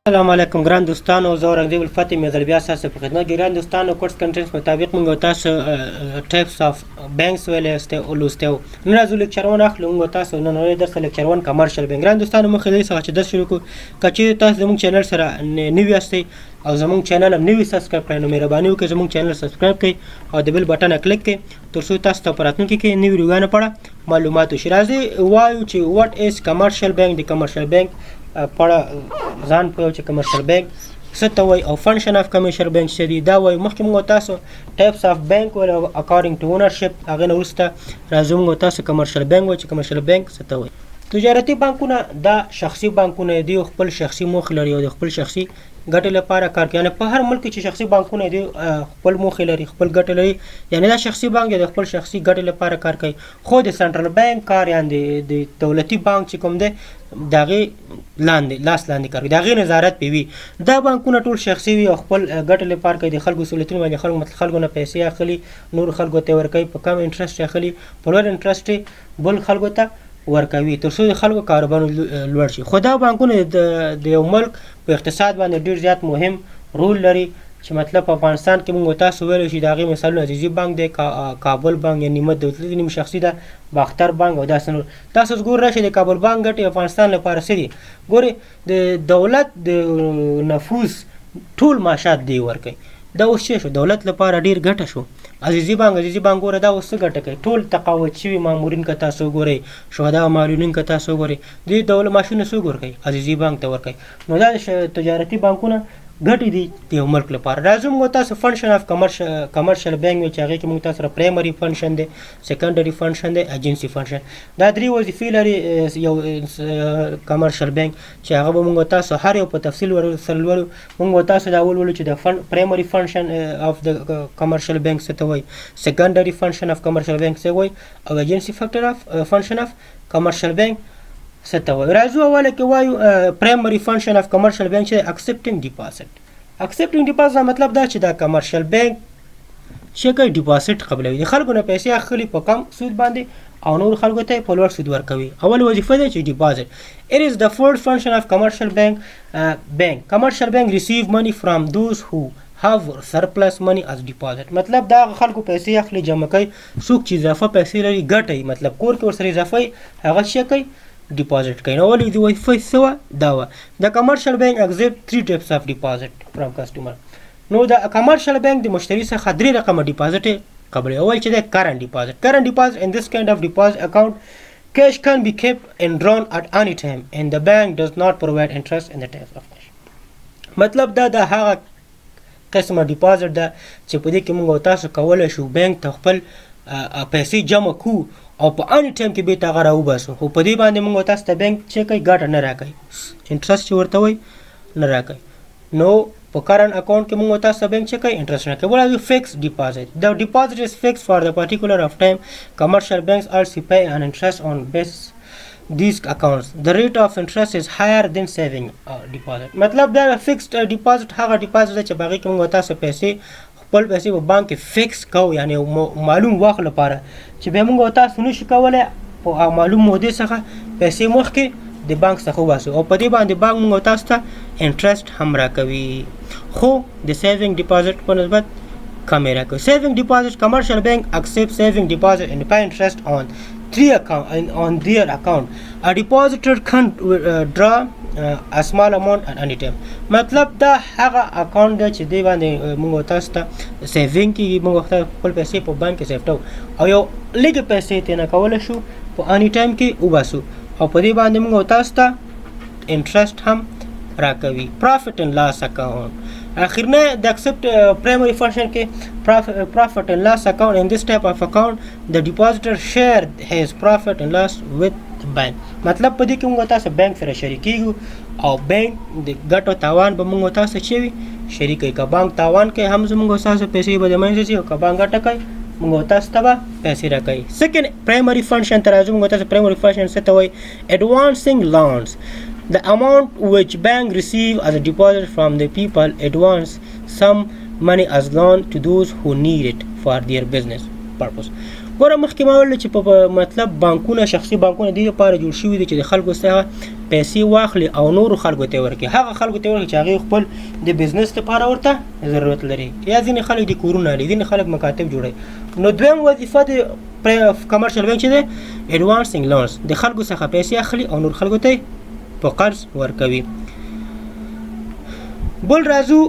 السلام علیکم ګران دوستانو، زه اورنګزیب الفتح مې ځل بیا ستاسو په خدمت کې. ګران دوستانو، کورس کنټینټس مطابق موږ تاسو ټایپس اف بانکس ولسته ولستو نن راځو لیکچر 1 اخلو. موږ تاسو نن نوې درس لیکچر 1 کمرشل بانک. ګران دوستانو، مخکې دې څخه چې درس شروع کو کچې تاسو زموږ چینل سره نیو یاستئ او زموږ چینل هم نوی سبسکرایب کړئ، نو مهرباني وکړئ زموږ چینل سبسکرایب کړئ او د بیل بټن کلیک کړئ ترڅو تاسو ته په راتلونکي کې نوي ویډیوګانې په اړه معلومات وشي. راځئ وایو چې واټ از کمرشل بانک. د کمرشل بانک په اړه ځان پوهیو چې کمرشل بانک څه ته وایي او فنکشن اف کمرشل بانک څه دي. دا وایو مخکې موږ تاسو ټایپس اف بانک ویل اکارډینګ ټو اونرشپ، هغې نه وروسته راځو موږ تاسو کمرشل بانک وایو چې کمرشل بانک څه ته وایي. تجارتي بانکونه دا شخصي بانکونه دي او خپل شخصي موخې لري او د خپل شخصي ګټې لپاره کار کوي. یعنې په هر ملک کې چې شخصي بانکونه دي خپل موخې لري، خپل ګټې لري، یعنې دا شخصي بانک د خپل شخصي ګټې لپاره کار کوي. خو د سنټرل بانک کار یعنې د دولتي بانک چې کوم دی د هغې لاس لاندې کار کوي، د هغې نظارت پې وي. دا بانکونه ټول شخصي وي او خپل ګټې لپاره کوي. د خلکو سهولتونه باندې خلکو نه پیسې اخلي، نور خلکو ته ورکوي، په کم انټرسټ اخلي، په لوړ انټرسټ بل خلکو ته ورکوي ترڅو د خلکو کاروبارونه لوړ شي. خو دا بانکونه د یو ملک په اقتصاد باندې ډېر زیات مهم رول لري، چې مطلب په افغانستان کې موږ تاسو ویلی شي د هغې مثالونه عزیزي بانک دی، کابل بانک یا نیمه دولتي نیم شخصي ده، باختر بانک او داسې نور. تاسو اوس ګور راشئ د کابل بانک ګټې افغانستان لپاره څه دي. ګورئ د دولت د نفوذ ټول معاشات دی ورکوي. دا اوس څه شو؟ دولت لپاره ډېر ګټه شو. عزیزي بانک ګوره دا اوس څه ګټه کوي؟ ټول تقاعد شوي مامورین که تاسو وګورئ، شهدا او معلولین که تاسو وګورئ، د دولت معاشونه څوک ورکوي؟ عزیزي بانک ته ورکوي. نو دا تجارتي بانکونه ګټې دي د یو ملک لپاره. راځو موږ تاسو فنکشن اف کمرشل بانک وایي چې هغې کې موږ تاسو سره پرایمري فنکشن دی، سیکنډري فنکشن دی، ایجنسي فنکشن. دا درې وظیفې لري یو کمرشل بانک چې هغه به موږ تاسو هر یو په تفصیل سره لولو. موږ تاسو دا ولولو چې د پرایمري فنکشن اف د کمرشل بانک څه ته وایي، سیکنډري فنکشن اف کمرشل بانک څه وایي، او ایجنسي فنکشن اف کمرشل بانک څه ته وایي. راځو اوله کې وایو پرایمري فنکشن اف کمرشل بانک چې اکسپټینګ ډیپازټ. اکسپټینګ ډیپازټ مطلب دا چې دا کمرشل بانک چې کوي ډیپازټ قبلوي، د خلکو نه پیسې اخلي په کم سود باندې او نور خلکو ته په لوړ سود ورکوي. اول وظیفه ده چې ډیپازټ. It is the first function of commercial bank. Commercial bank receive money from those who have surplus money as deposit. مطلب دا خلکو پیسې اخلي جمع کوي، څوک چې اضافه پیسې لري ګټي، مطلب کور کې ورسره اضافه هغه څه کوي deposit کوي. نو ولې د وظیفه څه وه؟ دا وه د کمرشل بانک accept 3 types of deposit from customer. نو د کمرشل بانک د مشتري څخه 3 رقمه ډیپازټ قبلوي. اول چې دی current deposit. Current deposit in this kind of deposit account cash can be kept and drawn at any time and the bank does not provide interest in the types of cash. مطلب دا د هغه قسمه ډیپازټ ده چې په دې کې موږ تاسو کولی شو بانک ته خپل پیسې جمع کوو او په اني ټایم کې بیرته هغه راوباسو. خو په دې باندې موږ تاسو ته بانک چې کوي ګټه نه راکوي، انټرسټ چې ورته وایي نه راکوي. نو په کرنټ اکاونټ کې موږ تاسو ته بانک چې کوي انټرسټ نه کوي. ولې فکس ډیپازټ. د ډیپازټ از فکس فار د پارټیکولر اف ټایم. کمرشل بانکس also pay an interest on basis these accounts. The rate of interest is higher than saving deposit. مطلب دا فکسড ډیپازټ هغه ډیپازټ دی چې په هغې کې موږ تاسو پیسې خپل پیسې په بانک کې فکس کوو، یعنې معلوم وخت لپاره چې بیا موږ تاسو نشو کولی په معلوم مودې څخه پیسې مخکې د بانک څخه وباسو او په دې باندې بانک موږ تاسو ته انټرسټ هم راکوي، خو د سیوینګ ډیپازټ په نسبت کمې راکوي. سیوینګ ډیپازټ کمرشل بانک accept saving deposit and pay interest on their account. A depositor can draw a small amount at any time. مطلب دا هغه اکاونټ دی چې دی باندې موږ تاسو ته سیوینګ کېږي، موږ خپل پیسې په بانک کې سیفټو او یو لږې پیسې ترې نه کولی شو په اني ټایم کې وباسو او په دې باندې موږ تاسو ته انټرسټ هم راکوي. پرافټ اینډ لاس اکاونټ. اخرنه د اکسپټ پرایمري فنکشن کې profit and loss account. In this type of account the depositor share his profit and loss with the bank. مطلب په دې کې موږ تاسو بانک سره شریکېږو او بانک د ګټو تاوان به موږ تاسو چې وي شریکوي. که بانک تاوان کوي هم زموږ تاسو پیسې به د منځه ځي او که بانک ګټه کوي موږ تاسو ته به پیسې راکوي. سیکنډ پرایمري فنکشن ته راځو. موږ تاسو پرایمري فنکشن څه ته وایي؟ advancing loans. The amount which bank receive as a deposit from the people advance some money as loan to those who need it for their business purpose. ګوره مخکې ما ویل چې په مطلب بانکونه شخصي بانکونه دې لپاره جوړ شوي دي چې د خلکو څخه پیسې واخلي او نورو خلکو ته ورکړي، هغه خلکو ته ورکړي چې هغوی خپل د بزنس لپاره ورته ضرورت لري، یا ځینې خلک د کورونه لري، ځینې خلک مکاتب جوړوي. نو دویم وظیفه د کمرشل بانک چې دی ایډوانسینګ لونز، د خلکو څخه پیسې اخلي او نور خلکو ته په قرض ورکوي. بل راځو